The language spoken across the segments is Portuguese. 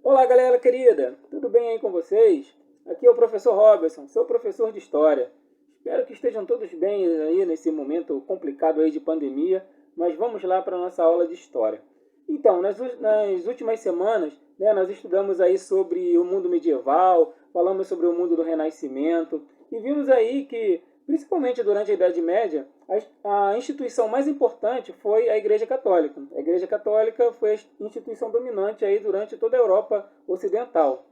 Olá, galera querida, tudo bem aí com vocês? Aqui é o professor Robertson, seu professor de História. Espero que estejam todos bem aí nesse momento complicado aí de pandemia, mas vamos lá para a nossa aula de História. Então, nas últimas semanas, nós estudamos aí sobre o mundo medieval, falamos sobre o mundo do Renascimento e vimos aí que, principalmente durante a Idade Média, a instituição mais importante foi a Igreja Católica. A Igreja Católica foi a instituição dominante aí durante toda a Europa Ocidental.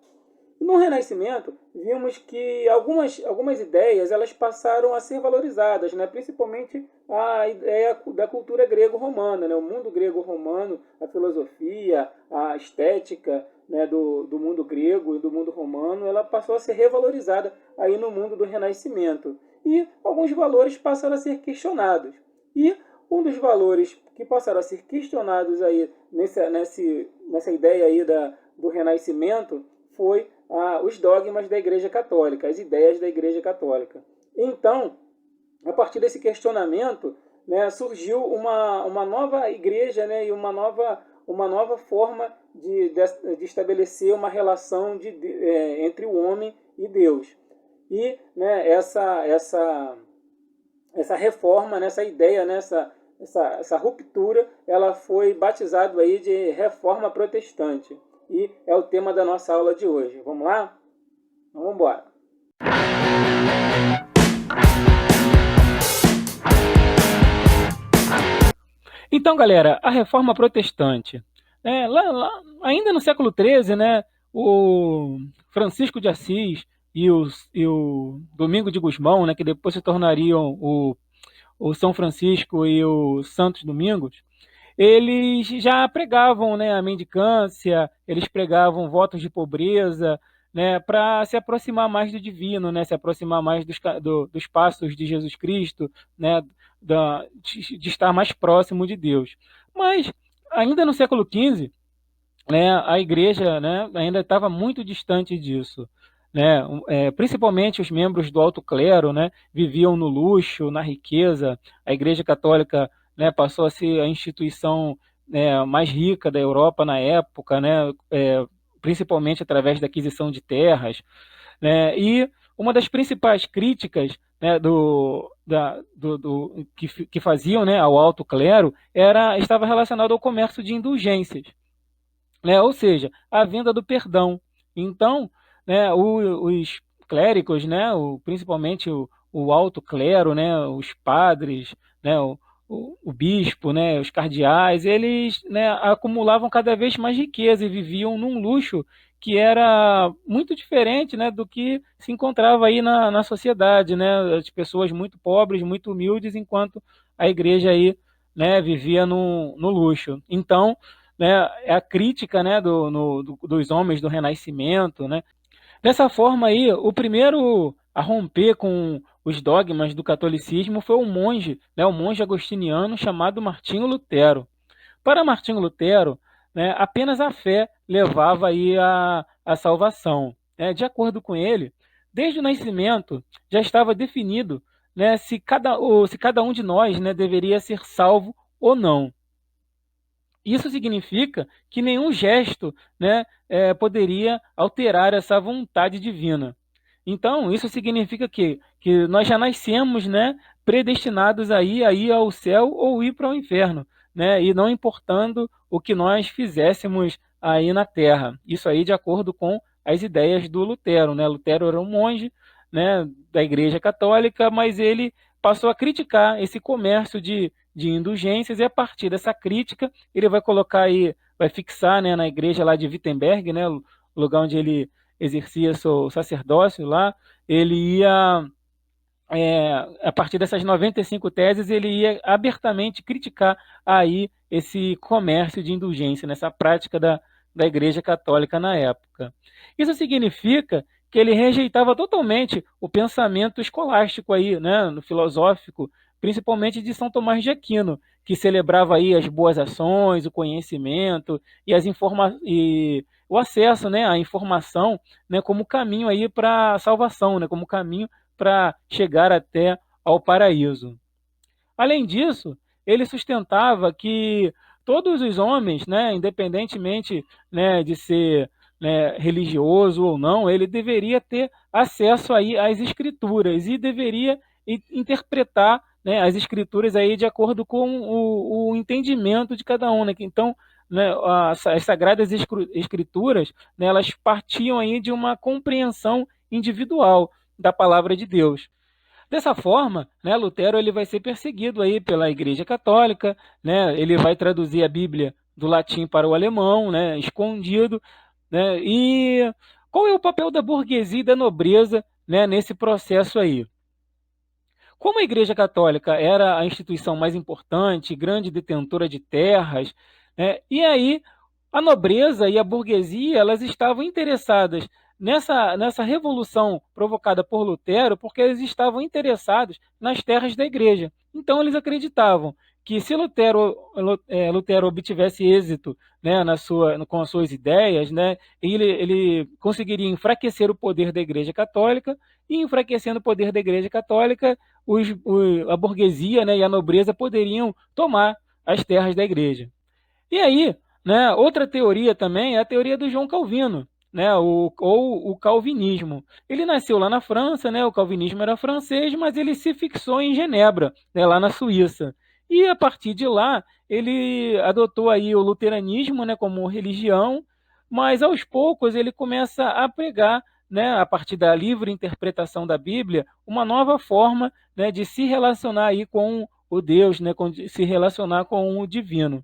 No Renascimento, vimos que algumas ideias elas passaram a ser valorizadas, né? Principalmente a ideia da cultura grego-romana, né? O mundo grego-romano, a filosofia, a estética, né? do mundo grego e do mundo romano, ela passou a ser revalorizada aí no mundo do Renascimento. E alguns valores passaram a ser questionados. E um dos valores que passaram a ser questionados aí nessa ideia aí do Renascimento foi os dogmas da Igreja Católica, as ideias da Igreja Católica. Então, a partir desse questionamento, né, surgiu uma nova igreja, né, e uma nova forma de estabelecer uma relação entre o homem e Deus. E né, essa reforma, essa ideia, essa ruptura, ela foi batizada aí de Reforma Protestante. E é o tema da nossa aula de hoje. Vamos lá? Então, vamos embora. Então, galera, a Reforma Protestante. Ainda no século XIII, né, o Francisco de Assis e o Domingo de Gusmão, né, que depois se tornariam o São Francisco e o Santos Domingos, eles já pregavam, né, a mendicância, eles pregavam votos de pobreza, né, para se aproximar mais do divino, né, se aproximar mais dos passos de Jesus Cristo, né, de estar mais próximo de Deus. Mas, ainda no século XV, né, a igreja, né, ainda estava muito distante disso. Né, principalmente os membros do alto clero, né, viviam no luxo, na riqueza. A Igreja Católica, né, passou a ser a instituição, né, mais rica da Europa na época, né, principalmente através da aquisição de terras. Né, e uma das principais críticas, né, que faziam, né, ao alto clero estava relacionado ao comércio de indulgências, né? Ou seja, a venda do perdão. Então, né, os clérigos, né, principalmente o alto clero, né, os padres, né, o bispo, né, os cardeais, eles, né, acumulavam cada vez mais riqueza e viviam num luxo que era muito diferente, né, do que se encontrava aí na sociedade, né, as pessoas muito pobres, muito humildes, enquanto a igreja aí, né, vivia no luxo. Então, né, é a crítica, né, dos homens do Renascimento, né. Dessa forma aí, o primeiro a romper com os dogmas do catolicismo foi o monge agostiniano chamado Martinho Lutero. Para Martinho Lutero, né, apenas a fé levava aí a salvação. Né? De acordo com ele, desde o nascimento já estava definido, né, se cada um de nós, né, deveria ser salvo ou não. Isso significa que nenhum gesto, né, poderia alterar essa vontade divina. Então, isso significa que nós já nascemos, né, predestinados a ir ao céu ou ir para o inferno, né, e não importando o que nós fizéssemos aí na terra. Isso aí de acordo com as ideias do Lutero. Né? Lutero era um monge, né, da Igreja Católica, mas ele passou a criticar esse comércio de indulgências, e a partir dessa crítica ele vai colocar aí, vai fixar, né, na igreja lá de Wittenberg, né, o lugar onde ele exercia seu sacerdócio lá, ele ia, a partir dessas 95 teses, ele ia abertamente criticar aí esse comércio de indulgência, nessa prática da Igreja Católica na época. Isso significa que ele rejeitava totalmente o pensamento escolástico aí, né, no filosófico, principalmente de São Tomás de Aquino, que celebrava aí as boas ações, o conhecimento e o acesso, né, à informação, né, como caminho aí para a salvação, né, como caminho para chegar até ao paraíso. Além disso, ele sustentava que todos os homens, né, independentemente, né, de ser né, religioso ou não, ele deveria ter acesso aí às escrituras e deveria interpretar, né, as escrituras aí de acordo com o entendimento de cada um, né? Então, né, as sagradas escrituras, né, elas partiam aí de uma compreensão individual da palavra de Deus. Dessa forma, né, Lutero ele vai ser perseguido aí pela Igreja Católica, né, ele vai traduzir a Bíblia do latim para o alemão, né, escondido, né, e qual é o papel da burguesia e da nobreza, né, nesse processo aí? Como a Igreja Católica era a instituição mais importante, grande detentora de terras, né, e aí a nobreza e a burguesia elas estavam interessadas nessa revolução provocada por Lutero, porque eles estavam interessados nas terras da Igreja. Então eles acreditavam que se Lutero obtivesse êxito, né, com as suas ideias, né, ele conseguiria enfraquecer o poder da Igreja Católica, e enfraquecendo o poder da Igreja Católica, a burguesia, né, e a nobreza poderiam tomar as terras da igreja. E aí, né, outra teoria também é a teoria do João Calvino, né, ou o calvinismo. Ele nasceu lá na França, né, o calvinismo era francês, mas ele se fixou em Genebra, né, lá na Suíça. E a partir de lá, ele adotou aí o luteranismo, né, como religião, mas aos poucos ele começa a pregar, né, a partir da livre interpretação da Bíblia, uma nova forma, né, de se relacionar aí com o Deus, né, de se relacionar com o divino.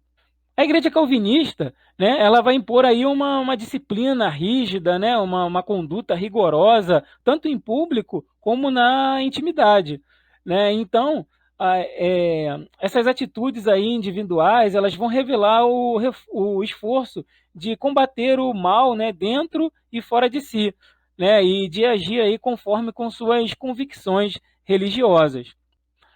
A igreja calvinista, né, ela vai impor aí uma disciplina rígida, né, uma conduta rigorosa, tanto em público como na intimidade, né? Então, essas atitudes aí individuais, elas vão revelar o esforço de combater o mal, né, dentro e fora de si, né, e de agir aí conforme com suas convicções religiosas.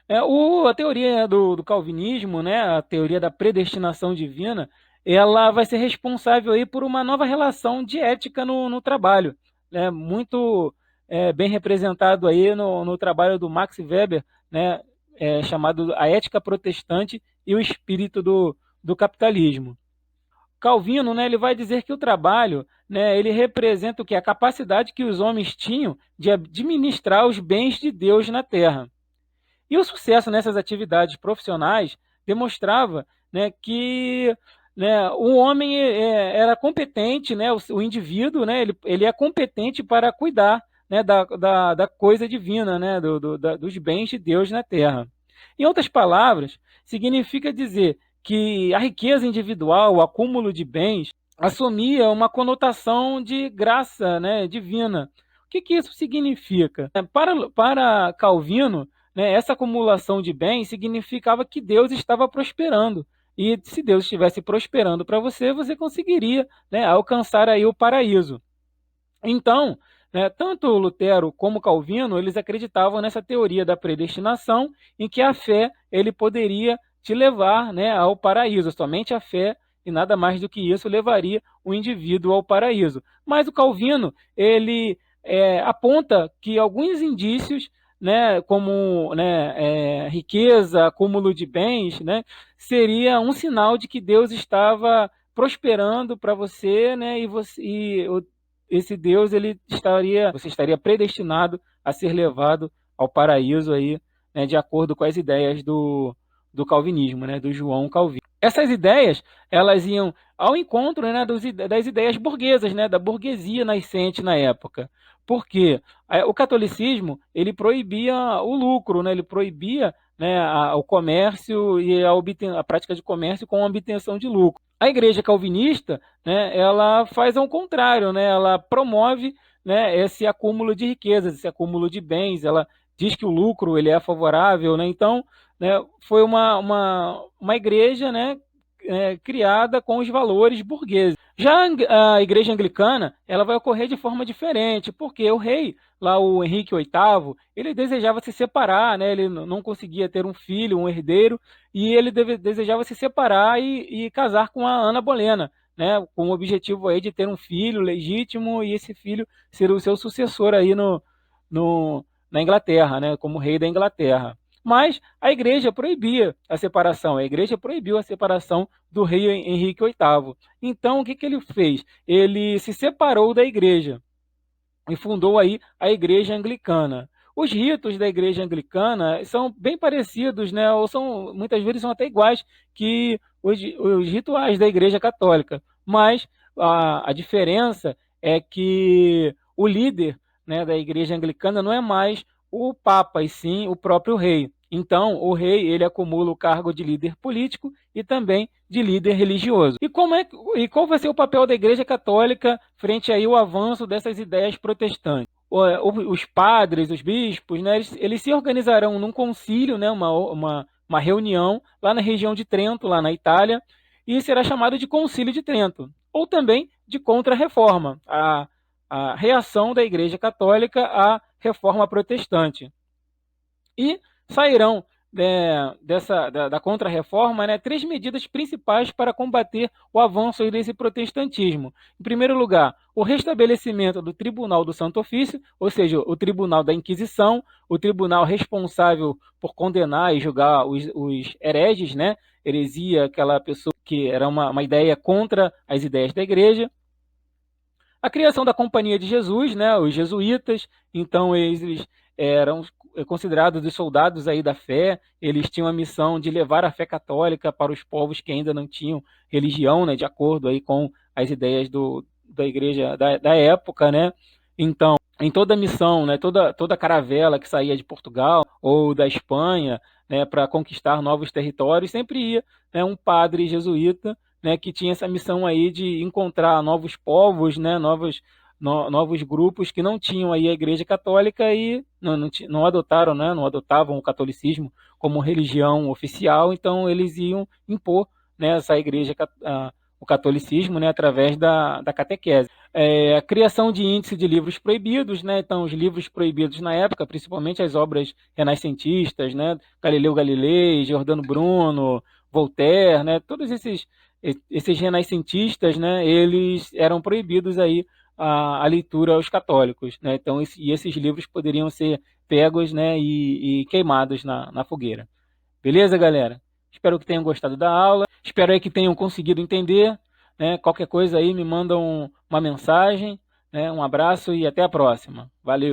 A teoria do calvinismo, né, a teoria da predestinação divina, ela vai ser responsável aí por uma nova relação de ética no trabalho, né, muito bem representado aí no trabalho do Max Weber, né, chamado A Ética Protestante e o Espírito do Capitalismo. Calvino, né, ele vai dizer que o trabalho, né, ele representa o que? A capacidade que os homens tinham de administrar os bens de Deus na Terra. E o sucesso nessas atividades profissionais demonstrava, né, que, né, o homem era competente, né, o indivíduo, né, ele é competente para cuidar, né, da coisa divina, né, dos bens de Deus na Terra. Em outras palavras, significa dizer que a riqueza individual, o acúmulo de bens, assumia uma conotação de graça, né, divina. O que isso significa? Para Calvino, né, essa acumulação de bens significava que Deus estava prosperando. E se Deus estivesse prosperando para você, você conseguiria, né, alcançar aí o paraíso. Então, né, tanto Lutero como Calvino, eles acreditavam nessa teoria da predestinação, em que a fé ele poderia te levar, né, ao paraíso. Somente a fé e nada mais do que isso levaria o indivíduo ao paraíso. Mas o Calvino ele aponta que alguns indícios, né, como, né, riqueza, acúmulo de bens, né, seria um sinal de que Deus estava prosperando para você, né, esse Deus você estaria predestinado a ser levado ao paraíso aí, né, de acordo com as ideias do calvinismo, né, do João Calvino. Essas ideias, elas iam ao encontro, né, das ideias burguesas, né, da burguesia nascente na época. Porque o catolicismo, ele proibia o lucro, né, ele proibia, né, o comércio e a prática de comércio com a obtenção de lucro. A igreja calvinista, né, ela faz ao contrário, né, ela promove, né, esse acúmulo de riquezas, esse acúmulo de bens, ela diz que o lucro ele é favorável, né, então, né, foi uma igreja, né, criada com os valores burgueses. Já a igreja anglicana, ela vai ocorrer de forma diferente, porque o rei, lá o Henrique VIII, ele desejava se separar, né, ele não conseguia ter um filho, um herdeiro, e ele desejava se separar e casar com a Ana Bolena, né, com o objetivo aí de ter um filho legítimo e esse filho ser o seu sucessor aí na Inglaterra, né, como rei da Inglaterra. Mas a igreja proibia a separação, a igreja proibiu a separação do rei Henrique VIII. Então, o que, que ele fez? Ele se separou da igreja e fundou aí a Igreja Anglicana. Os ritos da Igreja Anglicana são bem parecidos, né? Ou são muitas vezes são até iguais que os rituais da Igreja Católica, mas a diferença é que o líder, né, da Igreja Anglicana não é mais o Papa, e sim o próprio rei. Então, o rei ele acumula o cargo de líder político e também de líder religioso. E qual vai ser o papel da Igreja Católica frente aí ao avanço dessas ideias protestantes? Os padres, os bispos, né, eles se organizarão num concílio, né, uma reunião lá na região de Trento, lá na Itália, e será chamado de Concílio de Trento, ou também de Contra-Reforma, a reação da Igreja Católica à reforma protestante. E sairão da Contra-Reforma, né, três medidas principais para combater o avanço desse protestantismo. Em primeiro lugar, o restabelecimento do Tribunal do Santo Ofício, ou seja, o Tribunal da Inquisição, o tribunal responsável por condenar e julgar os hereges, né, heresia, aquela pessoa que era uma ideia contra as ideias da igreja. A criação da Companhia de Jesus, né, os jesuítas, então eles eram considerados os soldados aí da fé, eles tinham a missão de levar a fé católica para os povos que ainda não tinham religião, né, de acordo aí com as ideias da igreja da época, né? Então, em toda missão, né, toda caravela que saía de Portugal ou da Espanha, né, para conquistar novos territórios, sempre ia, né, um padre jesuíta, né, que tinha essa missão aí de encontrar novos povos, né, novos grupos que não tinham aí a Igreja Católica e não adotaram, né, não adotavam o catolicismo como religião oficial, então eles iam impor, né, essa igreja, o catolicismo, né, através da catequese. A criação de índice de livros proibidos, né, então os livros proibidos na época, principalmente as obras renascentistas, né, Galileu Galilei, Giordano Bruno, Voltaire, né, todos esses renascentistas, né, eles eram proibidos aí a leitura aos católicos, né? Então, esses livros poderiam ser pegos, né, e queimados na fogueira. Beleza, galera? Espero que tenham gostado da aula. Espero aí que tenham conseguido entender, né? Qualquer coisa aí me mandam uma mensagem, né? Um abraço e até a próxima. Valeu!